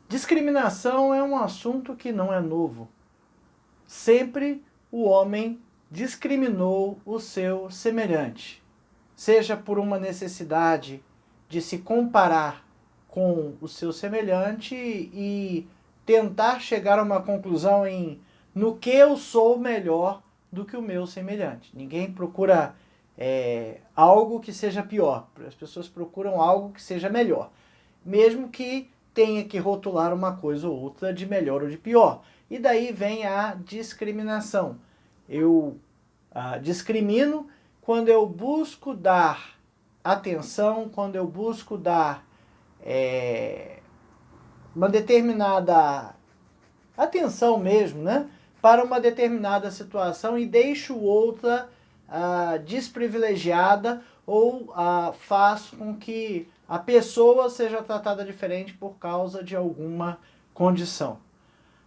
Discriminação é um assunto que não é novo. Sempre o homem discriminou o seu semelhante, seja por uma necessidade de se comparar com o seu semelhante e tentar chegar a uma conclusão no que eu sou melhor do que o meu semelhante. Ninguém procura algo que seja pior, as pessoas procuram algo que seja melhor, mesmo que tenha que rotular uma coisa ou outra de melhor ou de pior. E daí vem a discriminação. Eu discrimino quando eu busco dar atenção, quando eu busco dar uma determinada atenção mesmo, né, para uma determinada situação e deixo outra desprivilegiada ou faço com que a pessoa seja tratada diferente por causa de alguma condição.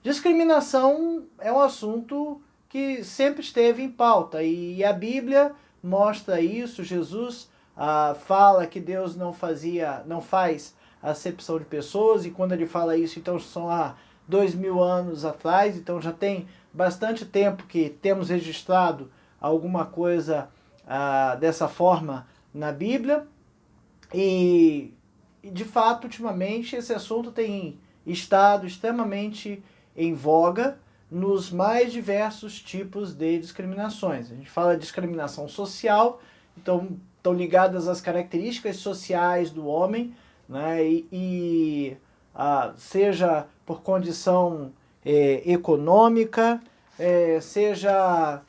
Discriminação é um assunto que sempre esteve em pauta e a Bíblia mostra isso. Jesus fala que Deus não faz acepção de pessoas, e quando ele fala isso, então são há 2000 anos atrás, então já tem bastante tempo que temos registrado alguma coisa dessa forma na Bíblia. E de fato, ultimamente, esse assunto tem estado extremamente em voga nos mais diversos tipos de discriminações. A gente fala de discriminação social, então estão ligadas às características sociais do homem, né? Seja por condição econômica, seja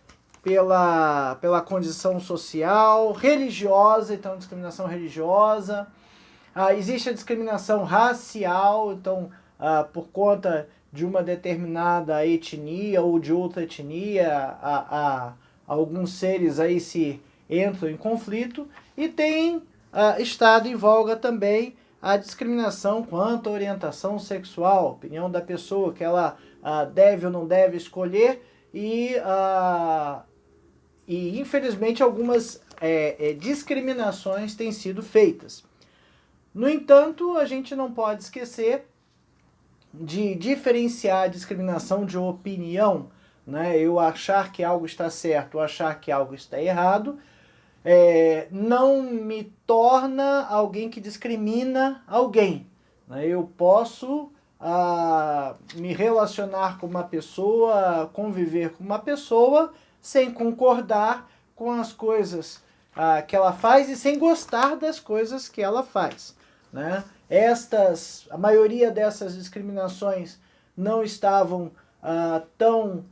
pela condição social, religiosa, então discriminação religiosa. Existe a discriminação racial, então por conta de uma determinada etnia ou de outra etnia, alguns seres aí se entram em conflito, e tem estado em voga também a discriminação quanto à orientação sexual, opinião da pessoa, que ela deve ou não deve escolher, e infelizmente algumas discriminações têm sido feitas. No entanto, a gente não pode esquecer de diferenciar a discriminação de opinião, né? Eu achar que algo está certo ou achar que algo está errado não me torna alguém que discrimina alguém, né? Eu posso me relacionar com uma pessoa, conviver com uma pessoa sem concordar com as coisas que ela faz e sem gostar das coisas que ela faz, né? A maioria dessas discriminações não estavam tão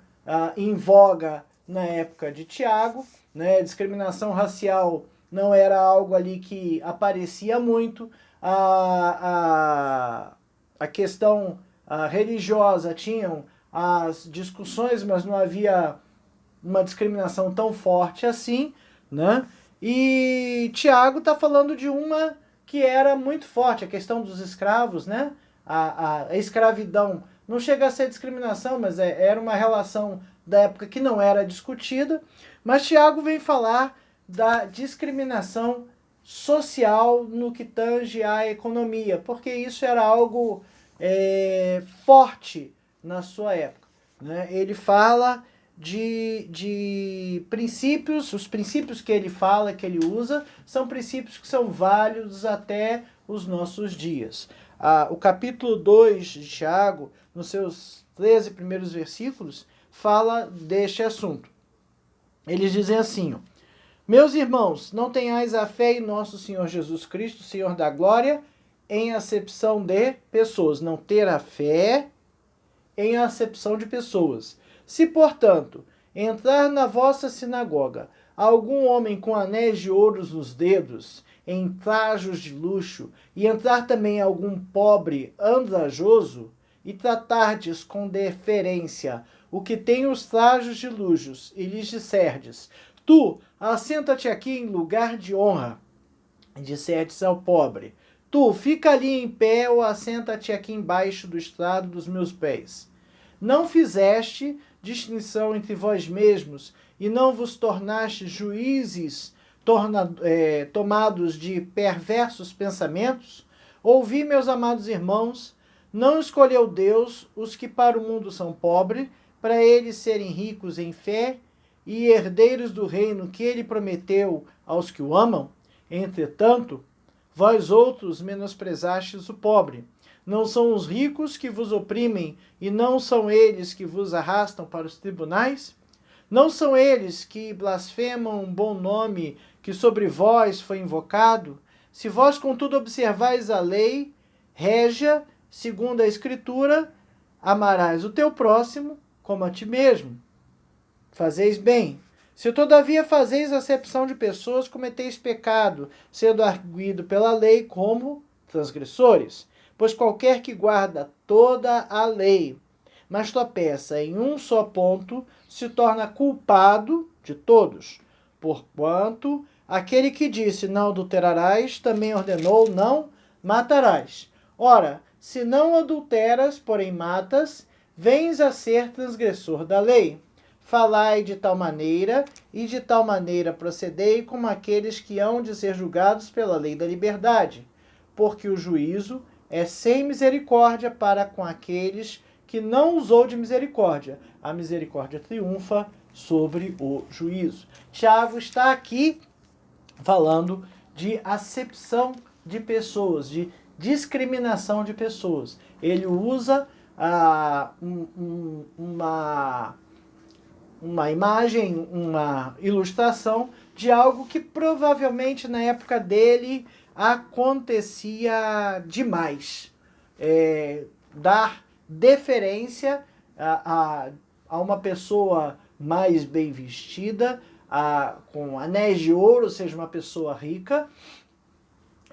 em voga na época de Tiago, né? Discriminação racial não era algo ali que aparecia muito. A questão religiosa tinham as discussões, mas não havia uma discriminação tão forte assim, né? E Tiago está falando de uma que era muito forte, a questão dos escravos, né? A escravidão não chega a ser discriminação, mas era uma relação da época que não era discutida. Mas Tiago vem falar da discriminação social no que tange à economia, porque isso era algo forte na sua época, né? Ele fala de princípios, os princípios que ele fala, que ele usa, são princípios que são válidos até os nossos dias. O capítulo 2 de Tiago, nos seus 13 primeiros versículos, fala deste assunto. Eles dizem assim: meus irmãos, não tenhais a fé em nosso Senhor Jesus Cristo, Senhor da glória, em acepção de pessoas. Não ter a fé em acepção de pessoas. Se, portanto, entrar na vossa sinagoga algum homem com anéis de ouros nos dedos, em trajos de luxo, e entrar também algum pobre andrajoso, e tratardes com deferência o que tem os trajos de luxos, e lhes disserdes: tu, assenta-te aqui em lugar de honra, e disserdes ao pobre: tu, fica ali em pé, ou assenta-te aqui embaixo do estrado dos meus pés. Não fizeste distinção entre vós mesmos, e não vos tornaste juízes tomados de perversos pensamentos? Ouvi, meus amados irmãos, Não escolheu Deus os que para o mundo são pobres, para eles serem ricos em fé e herdeiros do reino que ele prometeu aos que o amam? Entretanto, vós outros menosprezastes o pobre. Não são os ricos que vos oprimem, e não são eles que vos arrastam para os tribunais? Não são eles que blasfemam um bom nome que sobre vós foi invocado? Se vós, contudo, observais a lei régia, segundo a Escritura, amarás o teu próximo como a ti mesmo. Fazeis bem. Se todavia fazeis acepção de pessoas, cometeis pecado, sendo arguido pela lei como transgressores. Pois qualquer que guarda toda a lei, mas tropeça em um só ponto, se torna culpado de todos. Porquanto aquele que disse não adulterarás, também ordenou não matarás. Ora, se não adulteras, porém matas, vens a ser transgressor da lei. Falai de tal maneira, e de tal maneira procedei como aqueles que hão de ser julgados pela lei da liberdade. Porque o juízo é sem misericórdia para com aqueles que não usou de misericórdia. A misericórdia triunfa sobre o juízo. Tiago está aqui falando de acepção de pessoas, de discriminação de pessoas. Ele usa uma imagem, uma ilustração de algo que provavelmente na época dele acontecia demais. Dar deferência a uma pessoa mais bem vestida, com anéis de ouro, ou seja, uma pessoa rica,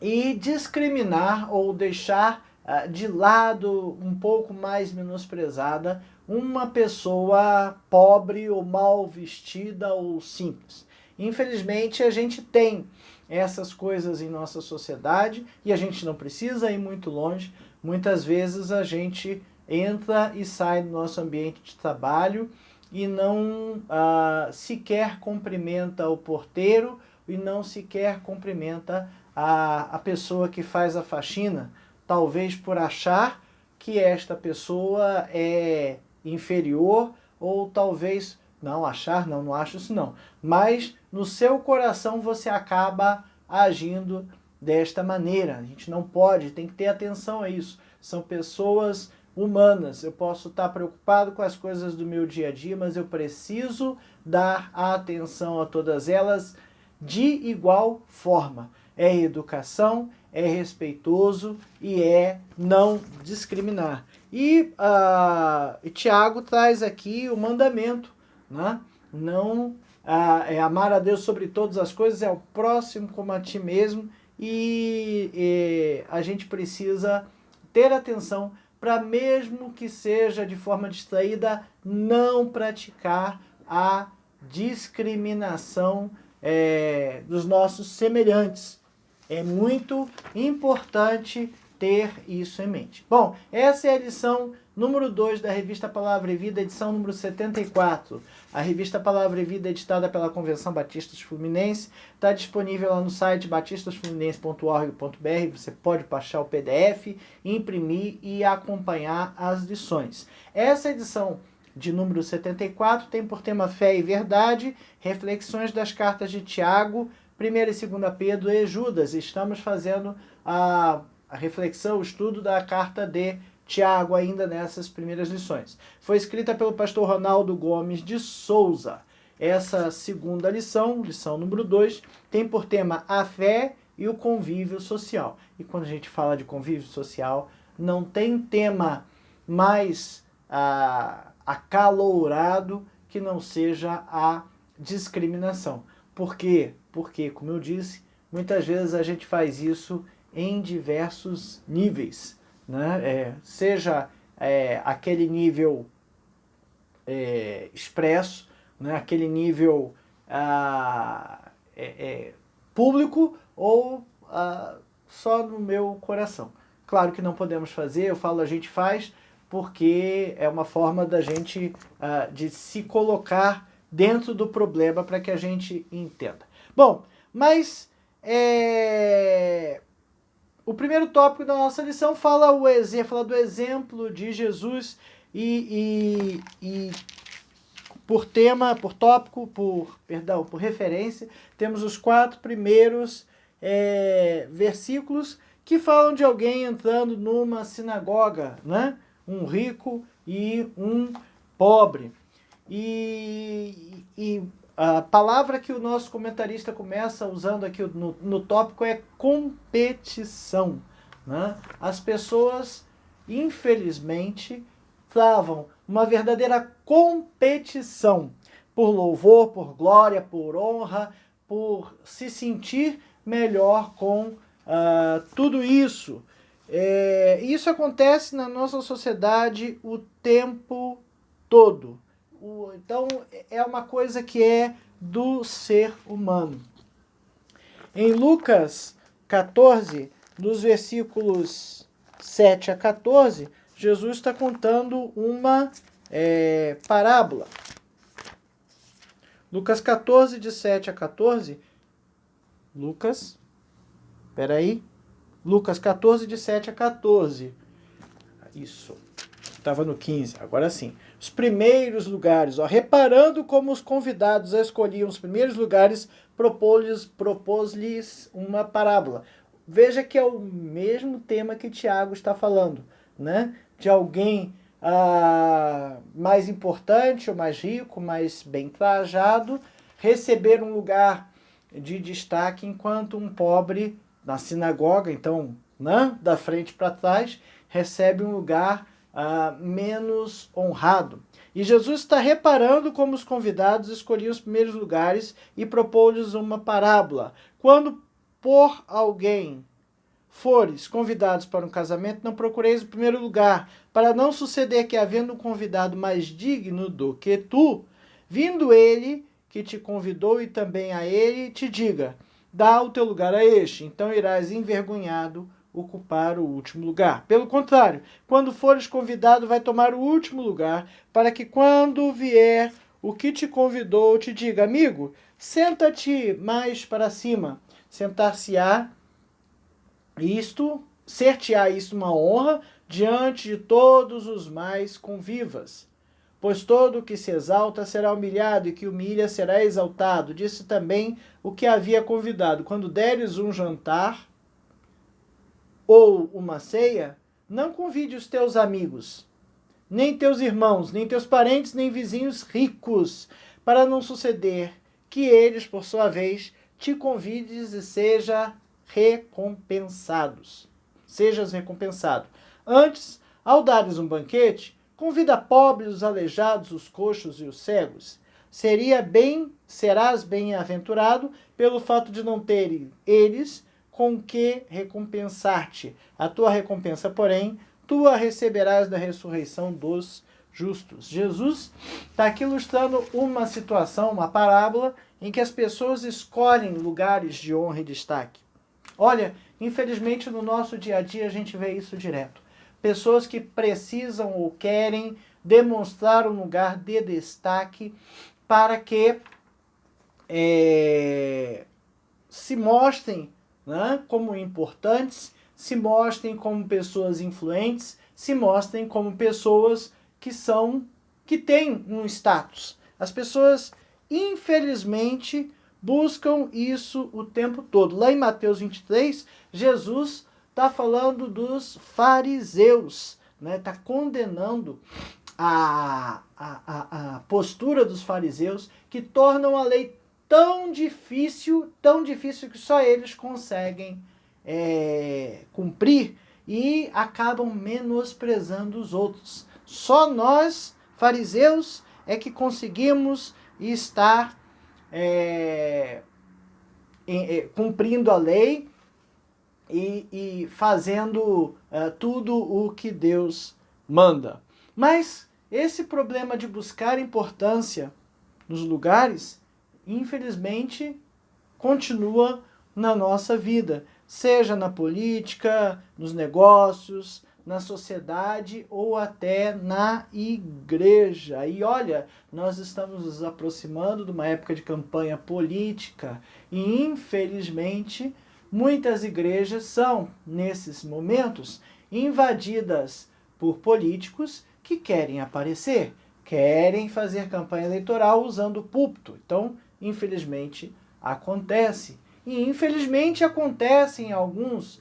e discriminar ou deixar de lado, um pouco mais menosprezada, uma pessoa pobre ou mal vestida ou simples. Infelizmente, a gente tem essas coisas em nossa sociedade e a gente não precisa ir muito longe. Muitas vezes a gente entra e sai do nosso ambiente de trabalho e não sequer cumprimenta o porteiro e não sequer cumprimenta a pessoa que faz a faxina, talvez por achar que esta pessoa é inferior, ou talvez, não acho isso não, mas no seu coração você acaba agindo desta maneira. A gente não pode, tem que ter atenção a isso. São pessoas humanas. Eu posso estar preocupado com as coisas do meu dia a dia, mas eu preciso dar atenção a todas elas de igual forma. É educação, é respeitoso e é não discriminar. E Tiago traz aqui o mandamento, né? Não é amar a Deus sobre todas as coisas, é o próximo como a ti mesmo, e a gente precisa ter atenção para, mesmo que seja de forma distraída, não praticar a discriminação dos nossos semelhantes. É muito importante ter isso em mente. Bom, essa é a lição número 2 da revista Palavra e Vida, edição número 74. A revista Palavra e Vida, editada pela Convenção Batistas Fluminense, está disponível lá no site batistasfluminense.org.br. Você pode baixar o PDF, imprimir e acompanhar as lições. Essa edição de número 74 tem por tema Fé e Verdade, reflexões das cartas de Tiago, 1ª e 2ª Pedro e Judas. Estamos fazendo a reflexão, o estudo da carta de Tiago ainda nessas primeiras lições. Foi escrita pelo pastor Ronaldo Gomes de Souza. Essa segunda lição, lição número 2, tem por tema a fé e o convívio social. E quando a gente fala de convívio social, não tem tema mais acalorado que não seja a discriminação. Por quê? Porque, como eu disse, muitas vezes a gente faz isso em diversos níveis, né? Seja aquele nível expresso, né? Aquele nível público, ou só no meu coração. Claro que não podemos fazer, eu falo a gente faz, porque é uma forma da gente de se colocar dentro do problema para que a gente entenda. Bom, mas o primeiro tópico da nossa lição fala do exemplo de Jesus e por tema, por tópico, por referência, temos os 4 primeiros versículos que falam de alguém entrando numa sinagoga, né? Um rico e um pobre. E a palavra que o nosso comentarista começa usando aqui no tópico é competição, né? As pessoas, infelizmente, travam uma verdadeira competição por louvor, por glória, por honra, por se sentir melhor com tudo isso. Isso acontece na nossa sociedade o tempo todo. Então, é uma coisa que é do ser humano. Em Lucas 14, dos versículos 7 a 14, Jesus está contando uma parábola. Lucas 14, de 7 a 14. Lucas 14, de 7 a 14. Isso. Estava no 15, agora sim. Os primeiros lugares. Reparando como os convidados escolhiam os primeiros lugares, propôs-lhes uma parábola. Veja que é o mesmo tema que Tiago está falando, né? De alguém mais importante, ou mais rico, mais bem trajado, receber um lugar de destaque, enquanto um pobre na sinagoga, então, né, da frente para trás, recebe um lugar menos honrado. E Jesus está reparando como os convidados escolhiam os primeiros lugares e propôs-lhes uma parábola. Quando por alguém fores convidados para um casamento, não procureis o primeiro lugar, para não suceder que, havendo um convidado mais digno do que tu, vindo ele que te convidou e também a ele, te diga, dá o teu lugar a este, então irás envergonhado ocupar o último lugar. Pelo contrário, quando fores convidado, vai tomar o último lugar, para que quando vier o que te convidou, te diga, amigo, senta-te mais para cima. Sentar-se-á ser-te-á isto uma honra diante de todos os mais convivas. Pois todo o que se exalta será humilhado, e que humilha será exaltado. Disse também o que havia convidado. Quando deres um jantar ou uma ceia, não convide os teus amigos, nem teus irmãos, nem teus parentes, nem vizinhos ricos, para não suceder que eles, por sua vez, te convides e sejas recompensado. Antes, ao dares um banquete, convida pobres, os aleijados, os coxos e os cegos. Serás bem-aventurado pelo fato de não terem eles com que recompensar-te. A tua recompensa, porém, tu a receberás da ressurreição dos justos. Jesus está aqui ilustrando uma situação, uma parábola, em que as pessoas escolhem lugares de honra e destaque. Olha, infelizmente no nosso dia a dia a gente vê isso direto. Pessoas que precisam ou querem demonstrar um lugar de destaque para que se mostrem, né, como importantes, se mostrem como pessoas influentes, se mostrem como pessoas que têm um status. As pessoas, infelizmente, buscam isso o tempo todo. Lá em Mateus 23, Jesus está falando dos fariseus, né? Está condenando a postura dos fariseus, que tornam a lei tão difícil que só eles conseguem cumprir, e acabam menosprezando os outros. Só nós, fariseus, é que conseguimos estar cumprindo a lei e fazendo tudo o que Deus manda. Mas esse problema de buscar importância nos lugares, infelizmente, continua na nossa vida, seja na política, nos negócios, na sociedade ou até na igreja. E olha, nós estamos nos aproximando de uma época de campanha política e, infelizmente, muitas igrejas são, nesses momentos, invadidas por políticos que querem aparecer, querem fazer campanha eleitoral usando o púlpito. Então, infelizmente, acontece. E infelizmente acontece em alguns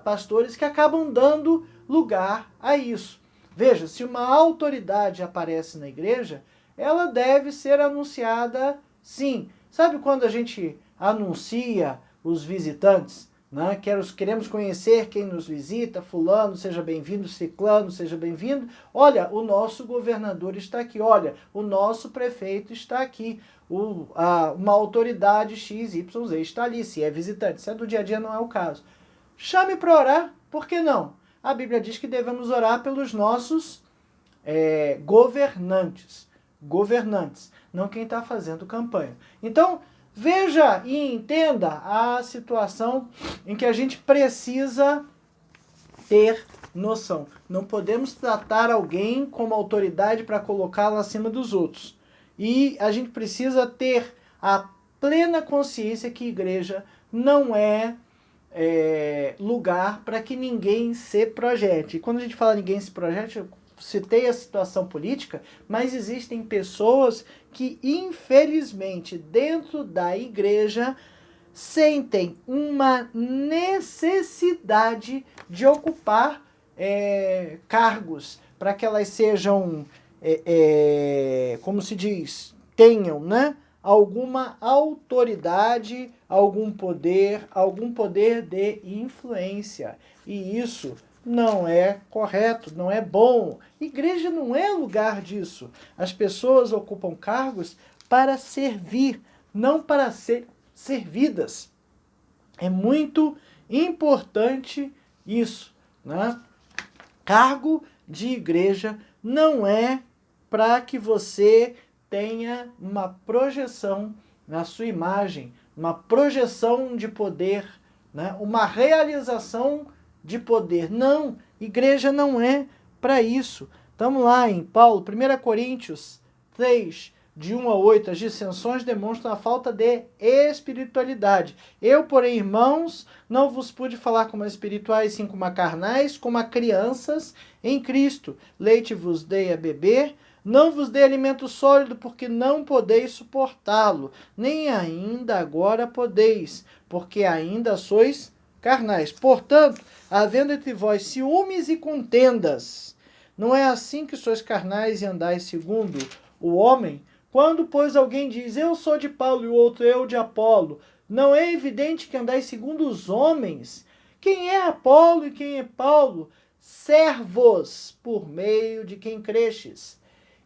pastores que acabam dando lugar a isso. Veja, se uma autoridade aparece na igreja, ela deve ser anunciada sim. Sabe quando a gente anuncia os visitantes? Né? Queremos conhecer quem nos visita, fulano, seja bem-vindo, ciclano, seja bem-vindo. Olha, o nosso governador está aqui, olha, o nosso prefeito está aqui, uma autoridade XYZ está ali, se é visitante, se é do dia a dia não é o caso. Chame para orar, por que não? A Bíblia diz que devemos orar pelos nossos governantes, não quem está fazendo campanha. Então, veja e entenda a situação em que a gente precisa ter noção. Não podemos tratar alguém como autoridade para colocá-la acima dos outros. E a gente precisa ter a plena consciência que igreja não é lugar para que ninguém se projete. E quando a gente fala ninguém se projete, eu citei a situação política, mas existem pessoas que, infelizmente, dentro da igreja, sentem uma necessidade de ocupar cargos para que elas sejam, como se diz, tenham, né, alguma autoridade, algum poder de influência. E isso não é correto, não é bom. Igreja não é lugar disso. As pessoas ocupam cargos para servir, não para ser servidas. É muito importante isso, né? Cargo de igreja não é para que você tenha uma projeção na sua imagem, uma projeção de poder, né? Uma realização de poder. Não, igreja não é para isso. Estamos lá em Paulo, 1 Coríntios 3, de 1 a 8, as dissensões demonstram a falta de espiritualidade. Eu, porém, irmãos, não vos pude falar como a espirituais, sim como a carnais, como a crianças em Cristo. Leite vos dei a beber, não vos dei alimento sólido, porque não podeis suportá-lo, nem ainda agora podeis, porque ainda sois carnais. Portanto, havendo entre vós ciúmes e contendas, não é assim que sois carnais e andais segundo o homem? Quando, pois, alguém diz, eu sou de Paulo, e o outro, eu de Apolo, não é evidente que andais segundo os homens? Quem é Apolo e quem é Paulo? Servos, por meio de quem crestes.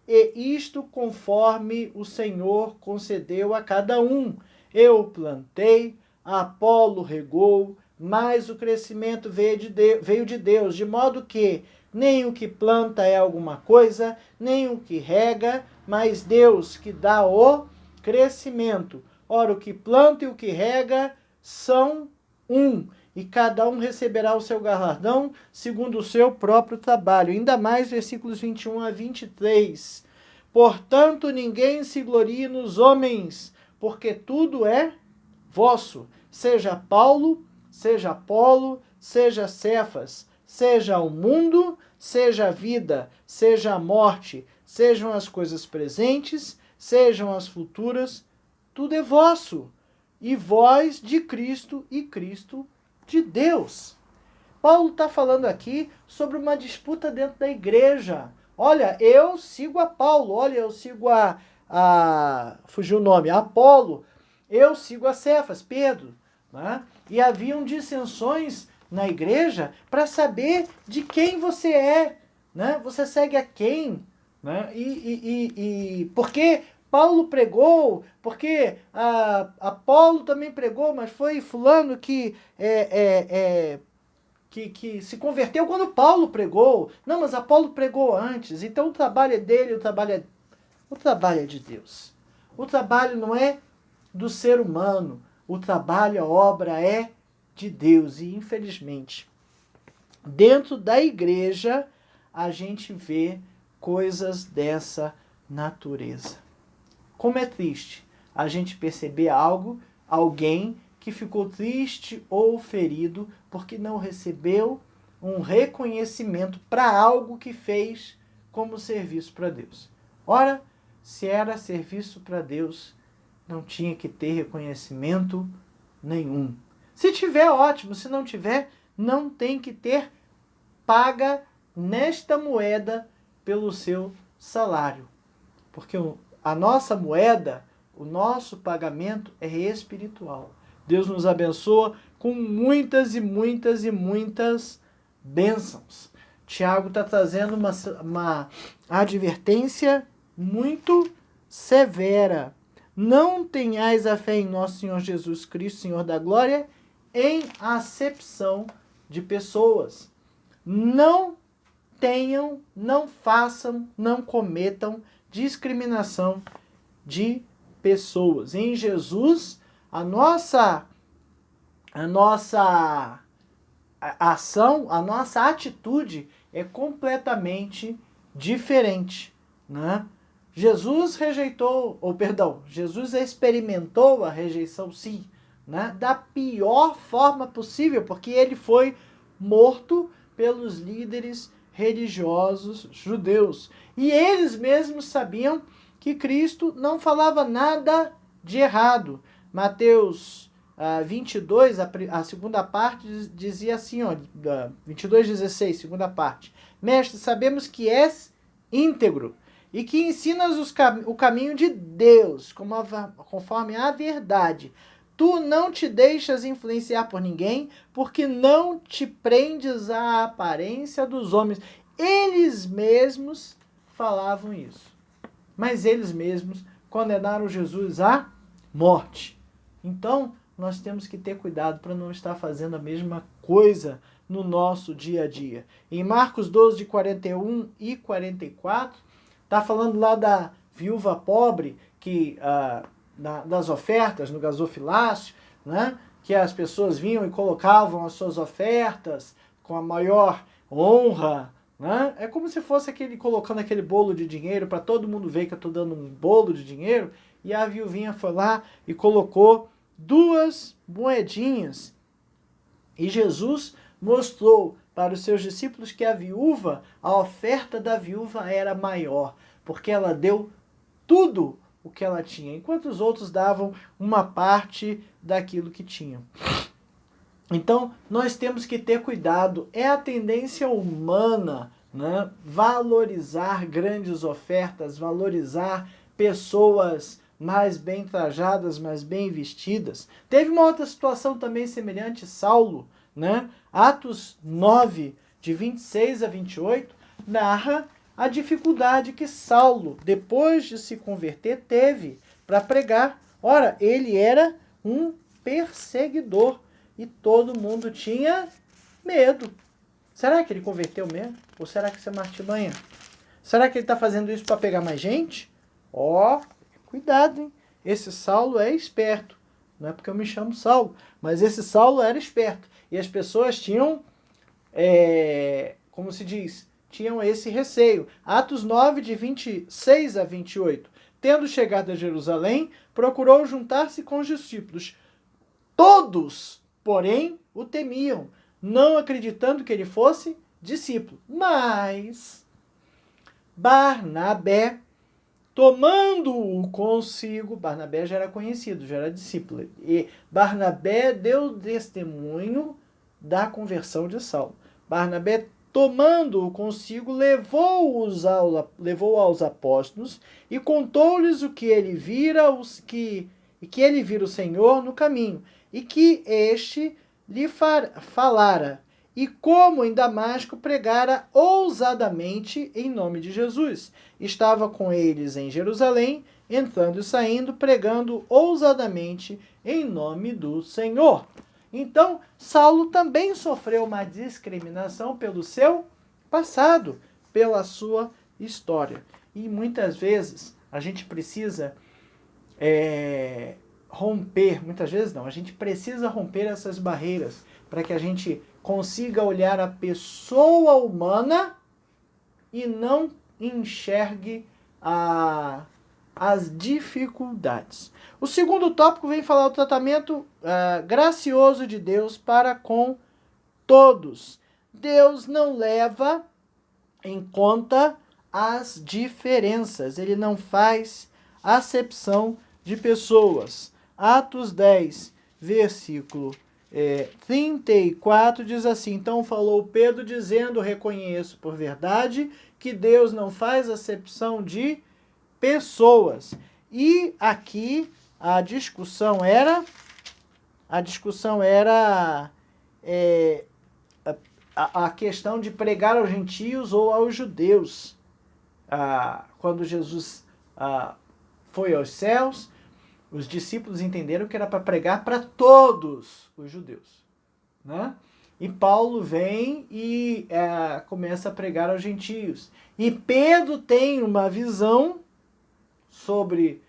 E isto conforme o Senhor concedeu a cada um. Eu plantei, Apolo regou, mas o crescimento veio de Deus, de modo que nem o que planta é alguma coisa, nem o que rega, mas Deus que dá o crescimento. Ora, o que planta e o que rega são um, e cada um receberá o seu galardão segundo o seu próprio trabalho. Ainda mais versículos 21 a 23. Portanto, ninguém se glorie nos homens, porque tudo é vosso, seja Paulo, seja Apolo, seja Cefas, seja o mundo, seja a vida, seja a morte, sejam as coisas presentes, sejam as futuras, tudo é vosso, e vós de Cristo e Cristo de Deus. Paulo está falando aqui sobre uma disputa dentro da igreja. Olha, eu sigo a Paulo, olha, eu sigo fugiu o nome, a Apolo, eu sigo a Cefas, Pedro, né? E haviam dissensões na igreja para saber de quem você é, né? Você segue a quem, né? Porque Paulo pregou, porque Apolo também pregou, mas foi fulano que se converteu quando Paulo pregou. Não, mas Apolo pregou antes. Então o trabalho é dele, o trabalho é de Deus. O trabalho não é do ser humano. O trabalho, a obra é de Deus. E infelizmente, dentro da igreja, a gente vê coisas dessa natureza. Como é triste a gente perceber alguém que ficou triste ou ferido porque não recebeu um reconhecimento para algo que fez como serviço para Deus. Ora, se era serviço para Deus, não tinha que ter reconhecimento nenhum. Se tiver, ótimo. Se não tiver, não tem que ter paga nesta moeda pelo seu salário. Porque a nossa moeda, o nosso pagamento é espiritual. Deus nos abençoa com muitas e muitas e muitas bênçãos. Tiago está trazendo uma advertência muito severa. Não tenhais a fé em nosso Senhor Jesus Cristo, Senhor da glória, em acepção de pessoas. Não tenham, não façam, não cometam discriminação de pessoas. Em Jesus, a nossa ação, a nossa atitude é completamente diferente, né? Jesus Jesus experimentou a rejeição, sim, né? Da pior forma possível, porque ele foi morto pelos líderes religiosos judeus. E eles mesmos sabiam que Cristo não falava nada de errado. Mateus 22, a segunda parte, dizia assim, ó, 22:16, segunda parte. Mestre, sabemos que és íntegro e que ensinas o caminho de Deus, conforme a verdade. Tu não te deixas influenciar por ninguém, porque não te prendes à aparência dos homens. Eles mesmos falavam isso. Mas eles mesmos condenaram Jesus à morte. Então, nós temos que ter cuidado para não estar fazendo a mesma coisa no nosso dia a dia. Em Marcos 12, de 41 e 44, está falando lá da viúva pobre, que das ofertas no gasofilácio, né? Que as pessoas vinham e colocavam as suas ofertas com a maior honra, né? É como se fosse colocando aquele bolo de dinheiro para todo mundo ver que eu estou dando um bolo de dinheiro, e a viuvinha foi lá e colocou 2 moedinhas. E Jesus mostrou para os seus discípulos que a oferta da viúva era maior, porque ela deu tudo o que ela tinha, enquanto os outros davam uma parte daquilo que tinham. Então, nós temos que ter cuidado. É a tendência humana, né? Valorizar grandes ofertas, valorizar pessoas mais bem trajadas, mais bem vestidas. Teve uma outra situação também semelhante, Saulo, né? Atos 9, de 26 a 28, narra a dificuldade que Saulo, depois de se converter, teve para pregar. Ora, ele era um perseguidor e todo mundo tinha medo. Será que ele converteu mesmo? Ou será que isso é uma artimanha? Será que ele está fazendo isso para pegar mais gente? Cuidado, hein? Esse Saulo é esperto. Não é porque eu me chamo Saulo, mas esse Saulo era esperto. E as pessoas tinham, como se diz, tinham esse receio. Atos 9, de 26 a 28. Tendo chegado a Jerusalém, procurou juntar-se com os discípulos. Todos, porém, o temiam, não acreditando que ele fosse discípulo. Mas Barnabé, tomando-o consigo, Barnabé já era conhecido, já era discípulo, e Barnabé deu testemunho da conversão de Saulo. Barnabé, tomando-o consigo, levou aos apóstolos e contou-lhes o que ele vira, que ele vira o Senhor no caminho, e que este lhe falara, e como em Damasco pregara ousadamente em nome de Jesus. Estava com eles em Jerusalém, entrando e saindo, pregando ousadamente em nome do Senhor. Então, Saulo também sofreu uma discriminação pelo seu passado, pela sua história. E muitas vezes a gente precisa a gente precisa romper essas barreiras para que a gente consiga olhar a pessoa humana e não enxergue as dificuldades. O segundo tópico vem falar o tratamento gracioso de Deus para com todos. Deus não leva em conta as diferenças. Ele não faz acepção de pessoas. Atos 10, versículo 34 diz assim: então falou Pedro dizendo, reconheço por verdade que Deus não faz acepção de pessoas. E aqui a discussão era a questão de pregar aos gentios ou aos judeus. Quando Jesus foi aos céus, os discípulos entenderam que era para pregar para todos os judeus, né? E Paulo vem e começa a pregar aos gentios. E Pedro tem uma visão sobre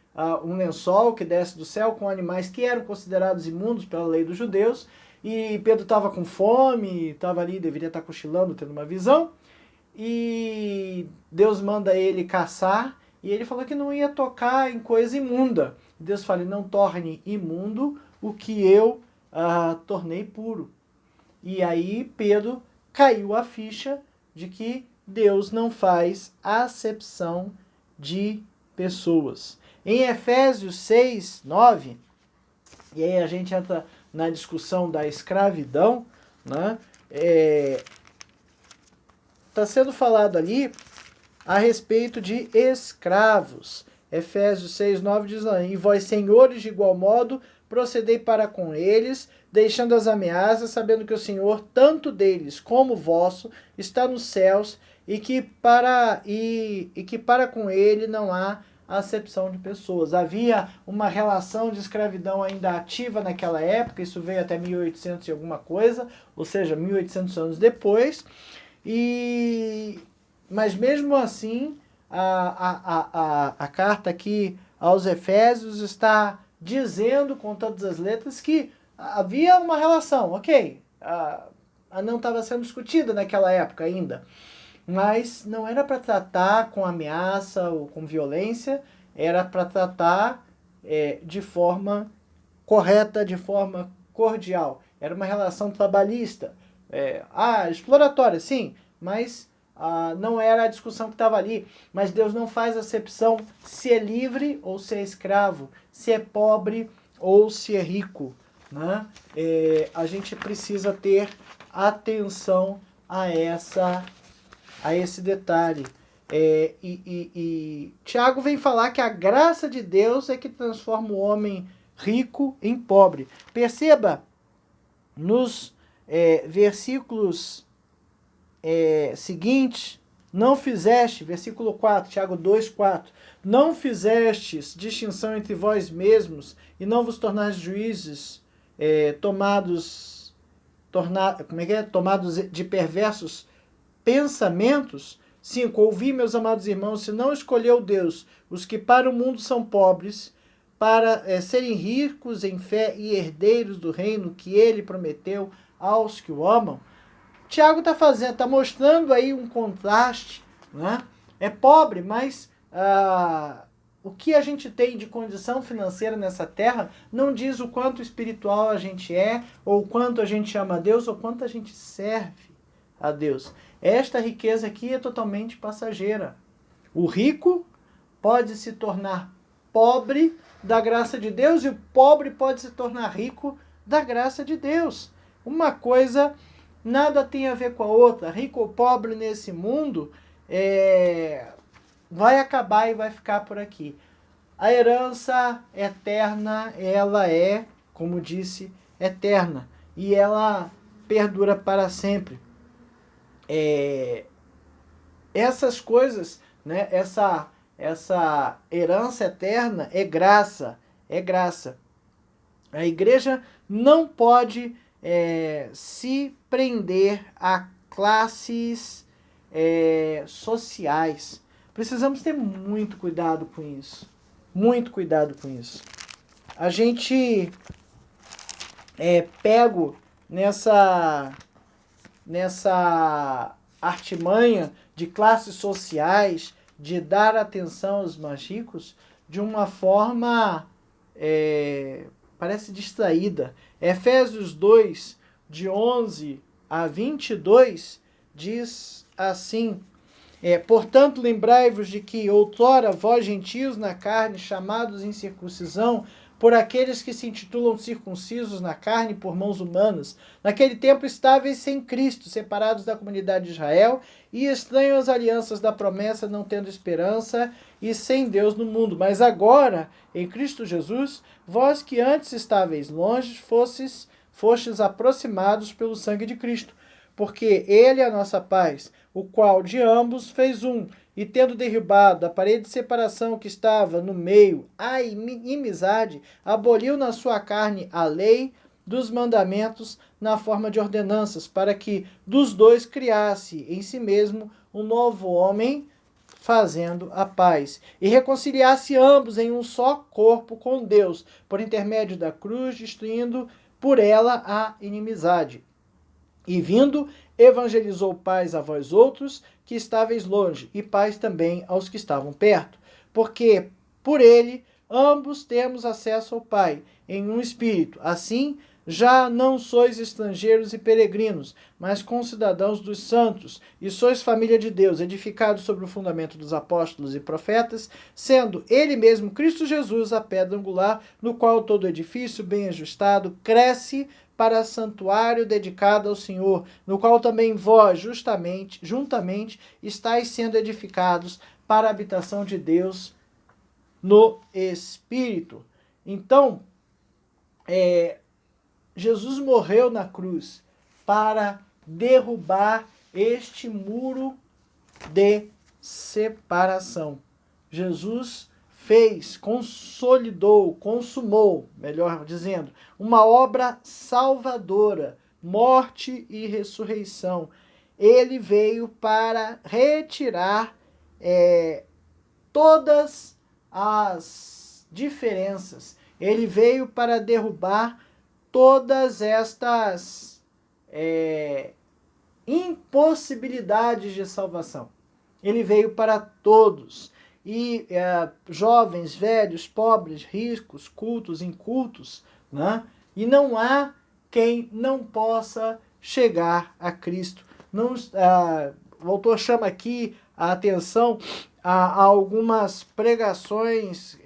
um lençol que desce do céu com animais que eram considerados imundos pela lei dos judeus. E Pedro estava com fome, estava ali, deveria estar cochilando, tendo uma visão. E Deus manda ele caçar. E ele falou que não ia tocar em coisa imunda. Deus fala, não torne imundo o que eu tornei puro. E aí Pedro caiu a ficha de que Deus não faz acepção de pessoas. Em Efésios 6, 9, e aí a gente entra na discussão da escravidão, né? Está sendo falado ali a respeito de escravos. Efésios 6, 9 diz lá, e vós, senhores, de igual modo, procedei para com eles, deixando as ameaças, sabendo que o Senhor, tanto deles como vosso, está nos céus, e que para com ele não há acepção de pessoas. Havia uma relação de escravidão ainda ativa naquela época, isso veio até 1800 e alguma coisa, ou seja, 1800 anos depois, mas mesmo assim, a carta aqui aos Efésios está dizendo com todas as letras que havia uma relação, ok, não estava sendo discutida naquela época ainda, mas não era para tratar com ameaça ou com violência, era para tratar de forma correta, de forma cordial. Era uma relação trabalhista, exploratória, sim, mas não era a discussão que estava ali. Mas Deus não faz acepção se é livre ou se é escravo, se é pobre ou se é rico, né? A gente precisa ter atenção a esse detalhe. Tiago vem falar que a graça de Deus é que transforma o homem rico em pobre. Perceba nos versículos seguintes, não fizeste, versículo 4, Tiago 2, 4, não fizestes distinção entre vós mesmos e não vos tornais juízes tomados de perversos pensamentos. 5. Ouvi, meus amados irmãos, se não escolheu Deus os que para o mundo são pobres, para serem ricos em fé e herdeiros do reino que ele prometeu aos que o amam. Tiago está mostrando aí um contraste, né? É pobre, mas o que a gente tem de condição financeira nessa terra não diz o quanto espiritual a gente é, ou o quanto a gente ama a Deus, ou quanto a gente serve a Deus. Esta riqueza aqui é totalmente passageira. O rico pode se tornar pobre da graça de Deus e o pobre pode se tornar rico da graça de Deus. Uma coisa nada tem a ver com a outra. Rico ou pobre nesse mundo vai acabar e vai ficar por aqui. A herança eterna, ela é, como disse, eterna. E ela perdura para sempre. Essas coisas, né, essa herança eterna é graça, A igreja não pode se prender a classes sociais. Precisamos ter muito cuidado com isso. Muito cuidado com isso. A gente pego nessa artimanha de classes sociais, de dar atenção aos mais ricos, de uma forma, parece distraída. Efésios 2, de 11 a 22, diz assim: portanto, lembrai-vos de que outrora vós gentios na carne, chamados em circuncisão, por aqueles que se intitulam circuncisos na carne por mãos humanas, naquele tempo estáveis sem Cristo, separados da comunidade de Israel e estranhos às alianças da promessa, não tendo esperança e sem Deus no mundo. Mas agora, em Cristo Jesus, vós que antes estáveis longe, fostes aproximados pelo sangue de Cristo, porque ele é a nossa paz, o qual de ambos fez um, e tendo derribado a parede de separação que estava no meio, a inimizade, aboliu na sua carne a lei dos mandamentos na forma de ordenanças, para que dos dois criasse em si mesmo um novo homem, fazendo a paz, e reconciliasse ambos em um só corpo com Deus, por intermédio da cruz, destruindo por ela a inimizade. E vindo, evangelizou paz a vós outros, que estáveis longe, e paz também aos que estavam perto. Porque, por ele, ambos temos acesso ao Pai, em um Espírito. Assim, já não sois estrangeiros e peregrinos, mas concidadãos dos santos, e sois família de Deus, edificados sobre o fundamento dos apóstolos e profetas, sendo ele mesmo, Cristo Jesus, a pedra angular, no qual todo edifício bem ajustado cresce para santuário dedicado ao Senhor, no qual também vós, juntamente, estáis sendo edificados para a habitação de Deus no Espírito. Então, Jesus morreu na cruz para derrubar este muro de separação. Jesus consumou, melhor dizendo, uma obra salvadora, morte e ressurreição. Ele veio para retirar todas as diferenças. Ele veio para derrubar todas estas impossibilidades de salvação. Ele veio para todos. E jovens, velhos, pobres, ricos, cultos, incultos, né? E não há quem não possa chegar a Cristo. Não, o autor chama aqui a atenção a algumas pregações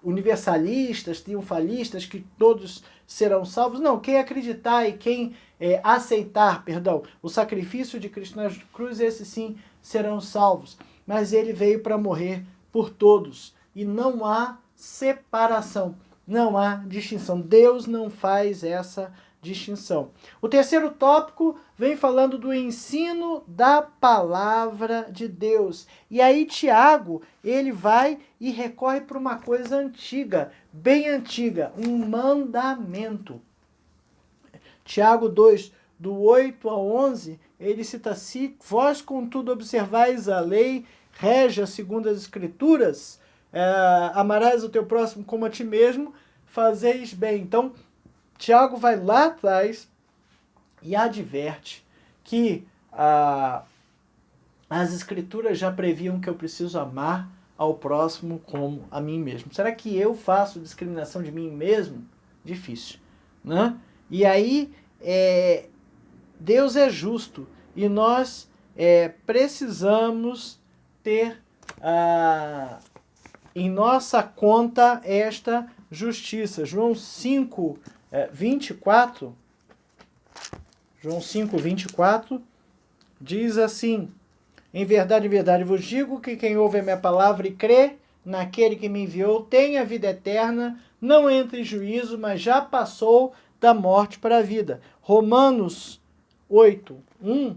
universalistas, triunfalistas, que todos serão salvos. Não, quem acreditar e quem aceitar, o sacrifício de Cristo na cruz, esse sim serão salvos. Mas ele veio para morrer por todos. E não há separação, não há distinção. Deus não faz essa distinção. O terceiro tópico vem falando do ensino da palavra de Deus. E aí Tiago, ele vai e recorre para uma coisa antiga, bem antiga, um mandamento. Tiago 2, do 8 a 11, ele cita assim: vós, contudo, observais a lei, régia segundo as Escrituras, amarás o teu próximo como a ti mesmo, fazeis bem. Então, Tiago vai lá atrás e adverte que as Escrituras já previam que eu preciso amar ao próximo como a mim mesmo. Será que eu faço discriminação de mim mesmo? Difícil, né? E aí, Deus é justo e nós precisamos ter em nossa conta esta justiça. João 5, 24, João 5, 24, diz assim: em verdade vos digo que quem ouve a minha palavra e crê naquele que me enviou tem a vida eterna, não entra em juízo, mas já passou da morte para a vida. Romanos 8, 1.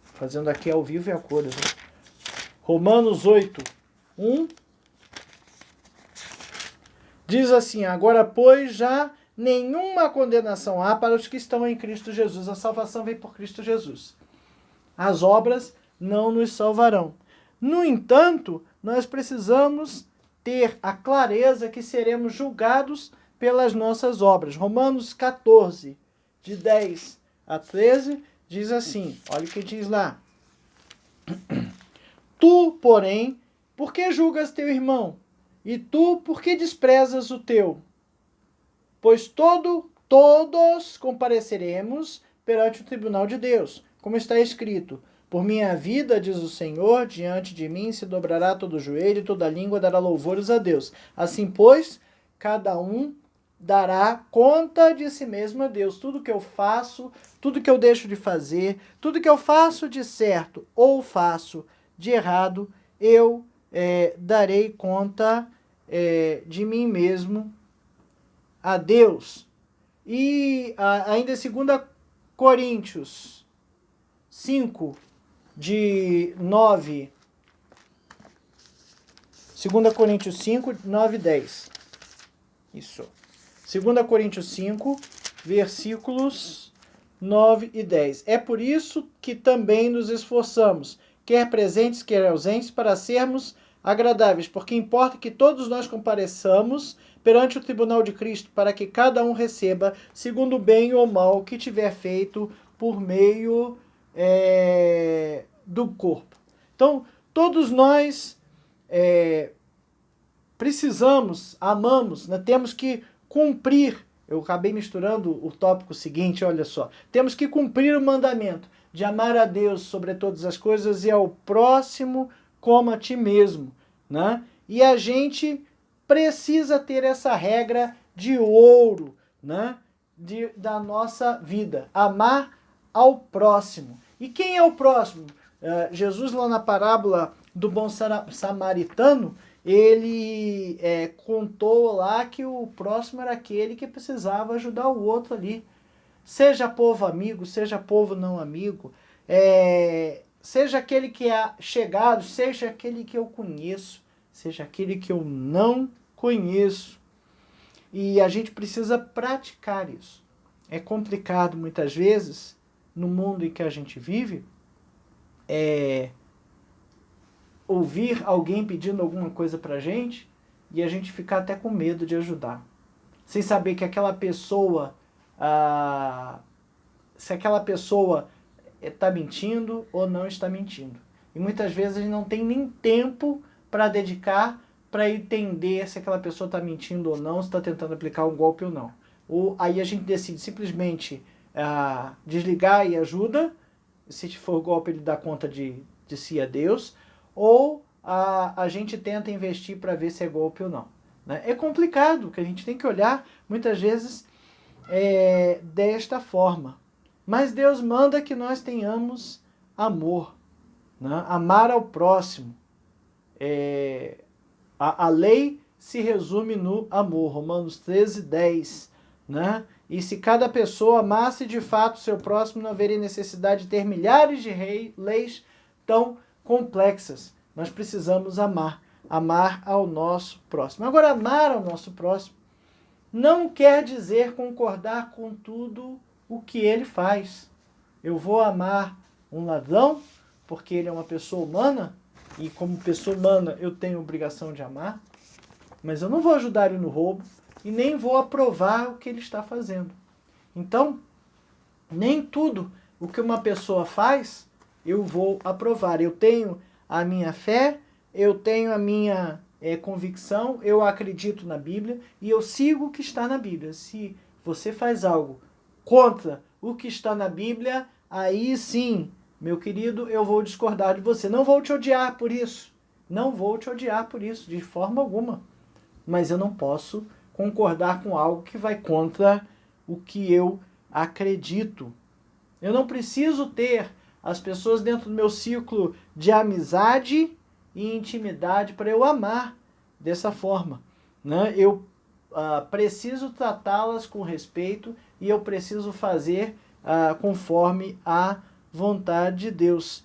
Fazendo aqui ao vivo e a cores. Né? Romanos 8, 1. Diz assim: agora, pois, já nenhuma condenação há para os que estão em Cristo Jesus. A salvação vem por Cristo Jesus. As obras não nos salvarão. No entanto, nós precisamos ter a clareza que seremos julgados pelas nossas obras. Romanos 14, de 10 a 13, diz assim, olha o que diz lá. Tu, porém, por que julgas teu irmão? E tu, por que desprezas o teu? Pois todos compareceremos perante o tribunal de Deus, como está escrito: por minha vida, diz o Senhor, diante de mim se dobrará todo joelho e toda língua dará louvores a Deus. Assim, pois, cada um dará conta de si mesmo a Deus. Tudo que eu faço, tudo que eu deixo de fazer, tudo que eu faço de certo ou faço de errado, eu darei conta de mim mesmo a Deus. E ainda em 2 Coríntios 5, de 9. 2 Coríntios 5, 9 e 10. Isso. 2 Coríntios 5, versículos 9 e 10. É por isso que também nos esforçamos, quer presentes, quer ausentes, para sermos agradáveis, porque importa que todos nós compareçamos perante o tribunal de Cristo, para que cada um receba, segundo o bem ou mal que tiver feito por meio do corpo. Então, todos nós precisamos, amamos, né? Temos que cumprir. Eu acabei misturando o tópico seguinte, olha só. Temos que cumprir o mandamento de amar a Deus sobre todas as coisas e ao próximo como a ti mesmo, né? E a gente precisa ter essa regra de ouro, né? Da nossa vida. Amar ao próximo. E quem é o próximo? Jesus, lá na parábola do bom samaritano, ele contou lá que o próximo era aquele que precisava ajudar o outro ali. Seja povo amigo, seja povo não amigo, seja aquele que é chegado, seja aquele que eu conheço, seja aquele que eu não conheço. E a gente precisa praticar isso. É complicado muitas vezes, no mundo em que a gente vive, ouvir alguém pedindo alguma coisa pra gente e a gente ficar até com medo de ajudar. Sem saber que aquela pessoa, se aquela pessoa está mentindo ou não está mentindo. E muitas vezes a gente não tem nem tempo para dedicar para entender se aquela pessoa está mentindo ou não, se está tentando aplicar um golpe ou não. Ou aí a gente decide simplesmente desligar e ajuda. Se for golpe, ele dá conta de si a Deus. Ou a gente tenta investir para ver se é golpe ou não. Né? É complicado, que a gente tem que olhar muitas vezes desta forma. Mas Deus manda que nós tenhamos amor, né? Amar ao próximo. A lei se resume no amor, Romanos 13, 10. Né? E se cada pessoa amasse de fato seu próximo, não haveria necessidade de ter milhares de leis tão complexas. Nós precisamos amar ao nosso próximo. Agora, amar ao nosso próximo não quer dizer concordar com tudo o que ele faz. Eu vou amar um ladrão porque ele é uma pessoa humana e como pessoa humana eu tenho obrigação de amar, mas eu não vou ajudar ele no roubo e nem vou aprovar o que ele está fazendo. Então, nem tudo o que uma pessoa faz eu vou aprovar. Eu tenho a minha fé, eu tenho a minha convicção, eu acredito na Bíblia e eu sigo o que está na Bíblia. Se você faz algo contra o que está na Bíblia, aí sim, meu querido, eu vou discordar de você. Não vou te odiar por isso. Não vou te odiar por isso, de forma alguma. Mas eu não posso concordar com algo que vai contra o que eu acredito. Eu não preciso ter as pessoas dentro do meu círculo de amizade e intimidade para eu amar dessa forma. Né? Eu preciso tratá-las com respeito e eu preciso fazer conforme a vontade de Deus.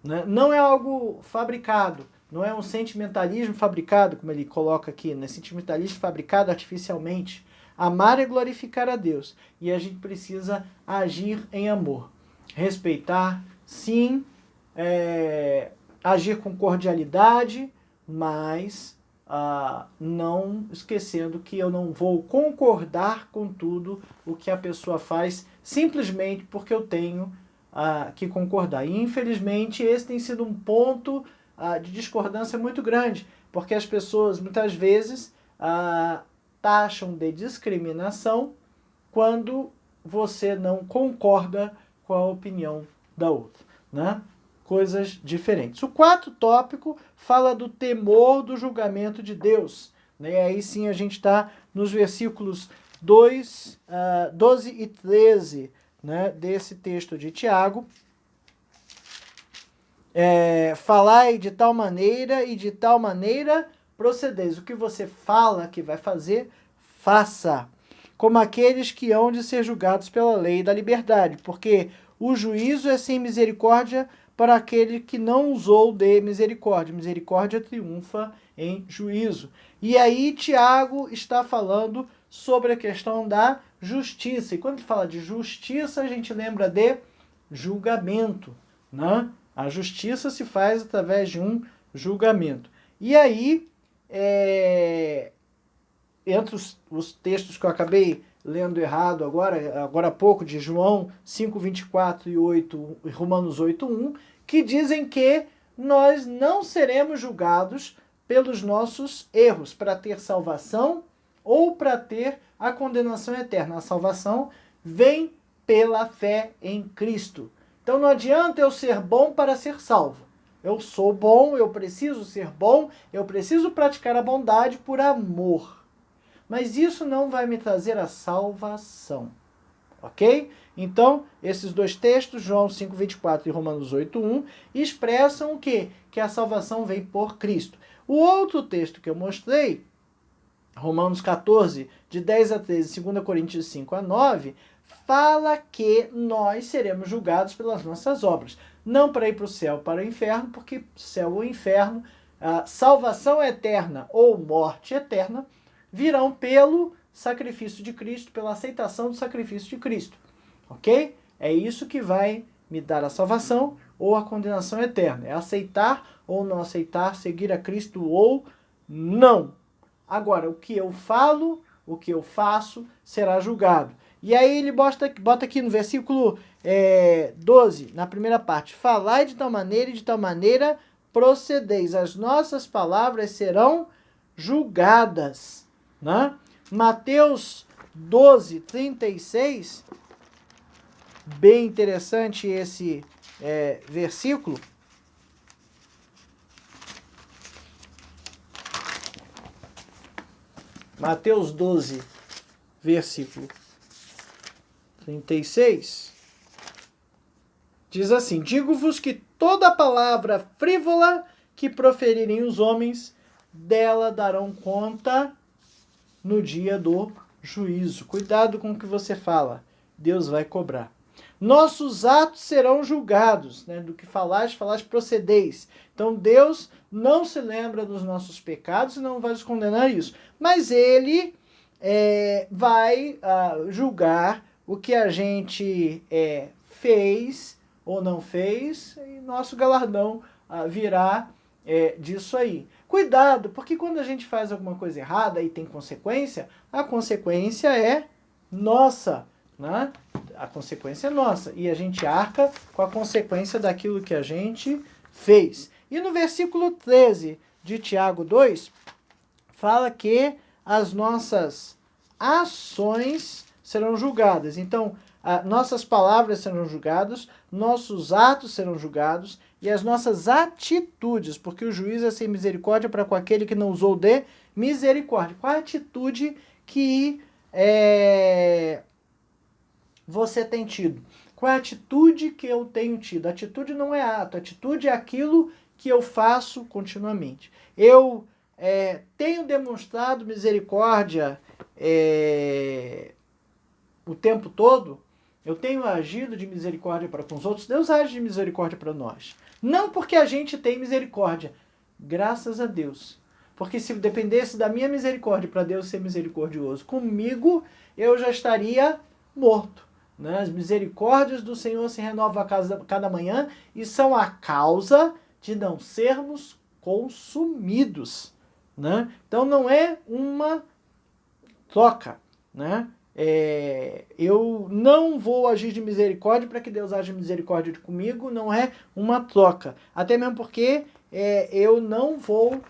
Né? Não é algo fabricado, não é um sentimentalismo fabricado, como ele coloca aqui, né? Sentimentalismo fabricado artificialmente. Amar é glorificar a Deus e a gente precisa agir em amor. Respeitar, sim, agir com cordialidade, mas não esquecendo que eu não vou concordar com tudo o que a pessoa faz simplesmente porque eu tenho que concordar. E, infelizmente, esse tem sido um ponto de discordância muito grande, porque as pessoas, muitas vezes, taxam de discriminação quando você não concorda com a opinião da outra, né? Coisas diferentes. O quarto tópico fala do temor do julgamento de Deus, né? Aí sim a gente está nos versículos 12 e 13, né, desse texto de Tiago. Falai de tal maneira e de tal maneira procedeis. O que você fala que vai fazer, faça. Como aqueles que hão de ser julgados pela lei da liberdade, porque o juízo é sem misericórdia para aquele que não usou de misericórdia. Misericórdia triunfa em juízo. E aí Tiago está falando sobre a questão da justiça. E quando ele fala de justiça, a gente lembra de julgamento, né? A justiça se faz através de um julgamento. E aí, entre os textos que eu acabei lendo errado agora há pouco, de João 5:24 e Romanos 8:1, que dizem que nós não seremos julgados pelos nossos erros para ter salvação ou para ter a condenação eterna. A salvação vem pela fé em Cristo. Então não adianta eu ser bom para ser salvo. Eu sou bom, eu preciso ser bom, eu preciso praticar a bondade por amor. Mas isso não vai me trazer a salvação. Ok? Então, esses dois textos, João 5:24 e Romanos 8:1, expressam o quê? Que a salvação vem por Cristo. O outro texto que eu mostrei, Romanos 14, de 10 a 13, 2 Coríntios 5-9, fala que nós seremos julgados pelas nossas obras. Não para ir para o céu, para o inferno, porque céu ou inferno, salvação eterna ou morte eterna, virão pelo sacrifício de Cristo, pela aceitação do sacrifício de Cristo. Ok? É isso que vai me dar a salvação ou a condenação eterna. É aceitar ou não aceitar, seguir a Cristo ou não. Agora, o que eu falo, o que eu faço, será julgado. E aí ele bota aqui no versículo 12, na primeira parte, falai de tal maneira e de tal maneira procedeis. As nossas palavras serão julgadas. Né? Mateus 12:36, bem interessante esse versículo. Mateus 12, versículo 36, diz assim: digo-vos que toda palavra frívola que proferirem os homens, dela darão conta no dia do juízo. Cuidado com o que você fala, Deus vai cobrar. Nossos atos serão julgados, né? Do que falaste procedeis. Então Deus não se lembra dos nossos pecados e não vai nos condenar isso. Mas Ele vai julgar o que a gente fez ou não fez, e nosso galardão virá disso aí. Cuidado, porque quando a gente faz alguma coisa errada e tem consequência, a consequência é nossa, né? A consequência é nossa. E a gente arca com a consequência daquilo que a gente fez. E no versículo 13 de Tiago 2, fala que as nossas ações serão julgadas. Então, nossas palavras serão julgadas, nossos atos serão julgados e as nossas atitudes, porque o juiz é sem misericórdia para com aquele que não usou de misericórdia. Qual a atitude que você tem tido? Qual é a atitude que eu tenho tido? Atitude não é ato, atitude é aquilo que eu faço continuamente. Eu tenho demonstrado misericórdia o tempo todo? Eu tenho agido de misericórdia para com os outros? Deus age de misericórdia para nós. Não porque a gente tem misericórdia, graças a Deus. Porque se dependesse da minha misericórdia para Deus ser misericordioso comigo, eu já estaria morto. Né? As misericórdias do Senhor se renovam a cada manhã e são a causa de não sermos consumidos. Né? Então não é uma troca. Né? eu não vou agir de misericórdia para que Deus age misericórdia comigo, não é uma troca. Até mesmo porque eu não vou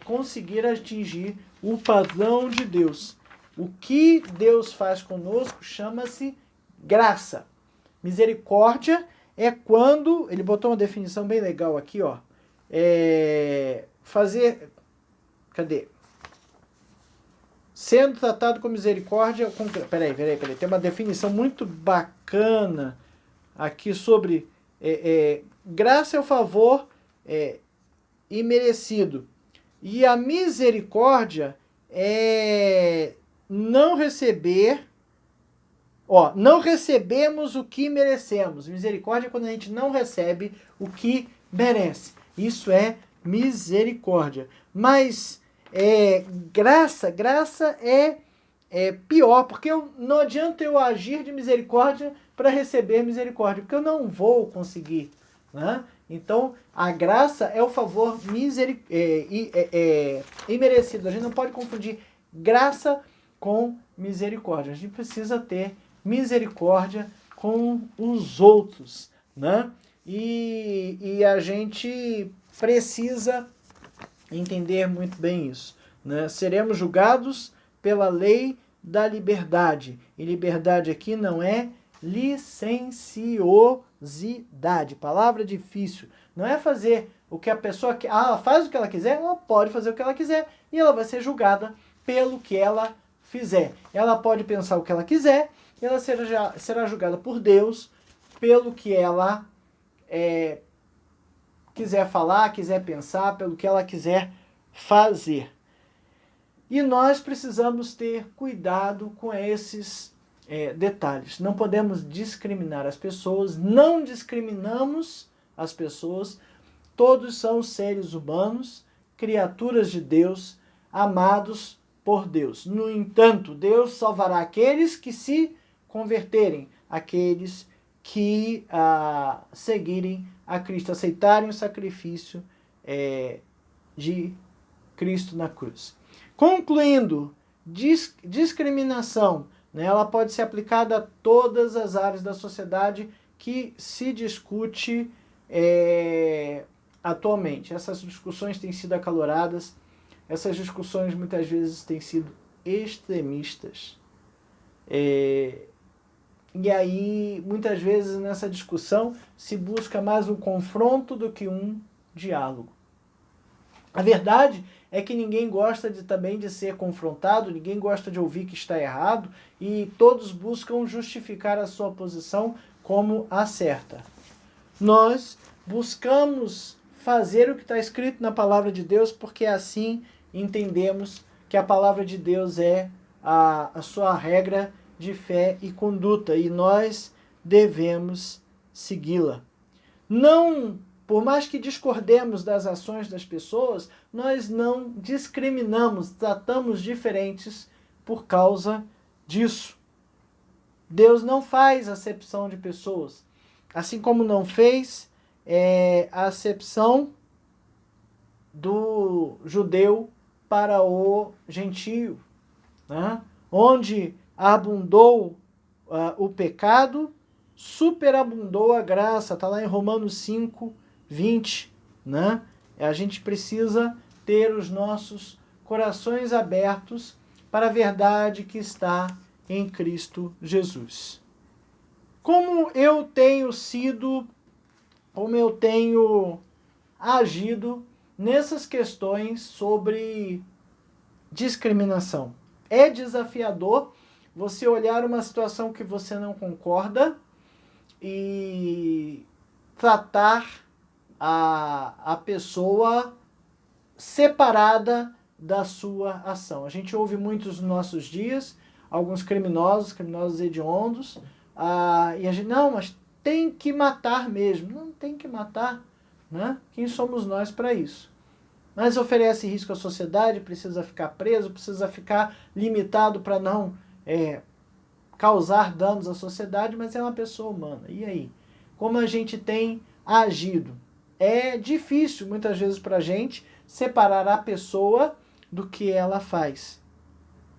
conseguir atingir o padrão de Deus. O que Deus faz conosco chama-se graça. Misericórdia é quando, ele botou uma definição bem legal aqui, ó, fazer, cadê? Sendo tratado com misericórdia... Peraí, tem uma definição muito bacana aqui sobre... graça é o favor imerecido. E a misericórdia é não receber... não recebemos o que merecemos. Misericórdia é quando a gente não recebe o que merece. Isso é misericórdia. Mas... graça é pior, porque não adianta eu agir de misericórdia para receber misericórdia, porque eu não vou conseguir, né? Então, a graça é o favor imerecido. A gente não pode confundir graça com misericórdia. A gente precisa ter misericórdia com os outros, né? E a gente precisa entender muito bem isso, né? Seremos julgados pela lei da liberdade. E liberdade aqui não é licenciosidade. Palavra difícil. Não é fazer o que a pessoa quer. Ela faz o que ela quiser, ela pode fazer o que ela quiser e ela vai ser julgada pelo que ela fizer. Ela pode pensar o que ela quiser e ela será julgada por Deus pelo que ela quiser falar, quiser pensar, pelo que ela quiser fazer. E nós precisamos ter cuidado com esses detalhes. Não podemos discriminar as pessoas, não discriminamos as pessoas. Todos são seres humanos, criaturas de Deus, amados por Deus. No entanto, Deus salvará aqueles que se converterem, aqueles que seguirem a Cristo, aceitarem o sacrifício de Cristo na cruz. Concluindo, discriminação, né, ela pode ser aplicada a todas as áreas da sociedade que se discute atualmente. Essas discussões têm sido acaloradas, essas discussões muitas vezes têm sido extremistas. E aí, muitas vezes nessa discussão se busca mais um confronto do que um diálogo. A verdade é que ninguém gosta também de ser confrontado, ninguém gosta de ouvir que está errado e todos buscam justificar a sua posição como a certa. Nós buscamos fazer o que está escrito na palavra de Deus porque assim entendemos que a palavra de Deus é a sua regra de fé e conduta, e nós devemos segui-la. Não, por mais que discordemos das ações das pessoas, nós não discriminamos, tratamos diferentes por causa disso. Deus não faz acepção de pessoas, assim como não fez a acepção do judeu para o gentio, né? Onde abundou o pecado, superabundou a graça. Está lá em Romanos 5, 20. Né? A gente precisa ter os nossos corações abertos para a verdade que está em Cristo Jesus. Como eu tenho agido nessas questões sobre discriminação? É desafiador você olhar uma situação que você não concorda e tratar a pessoa separada da sua ação. A gente ouve muitos nos nossos dias, alguns criminosos hediondos, e a gente, não, mas tem que matar mesmo. Não tem que matar, né? Quem somos nós para isso? Mas oferece risco à sociedade, precisa ficar preso, precisa ficar limitado para não causar danos à sociedade, mas é uma pessoa humana. E aí? Como a gente tem agido? É difícil, muitas vezes, para a gente separar a pessoa do que ela faz.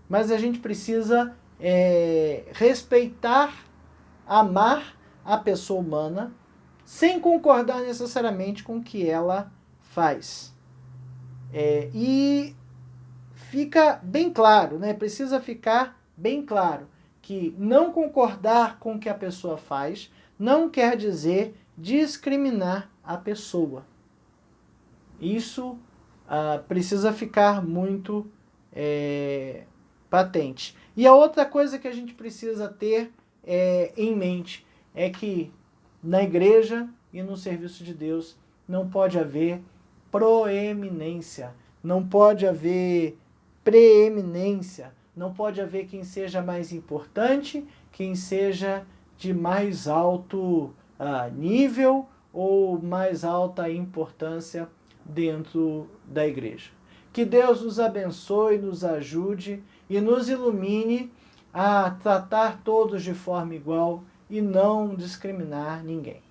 Mas a gente precisa respeitar, amar a pessoa humana, sem concordar necessariamente com o que ela faz. E fica bem claro, né? Precisa ficar bem claro que não concordar com o que a pessoa faz não quer dizer discriminar a pessoa. Isso precisa ficar muito patente. E a outra coisa que a gente precisa ter em mente é que na igreja e no serviço de Deus não pode haver proeminência, não pode haver preeminência, não pode haver quem seja mais importante, quem seja de mais alto nível ou mais alta importância dentro da igreja. Que Deus nos abençoe, nos ajude e nos ilumine a tratar todos de forma igual e não discriminar ninguém.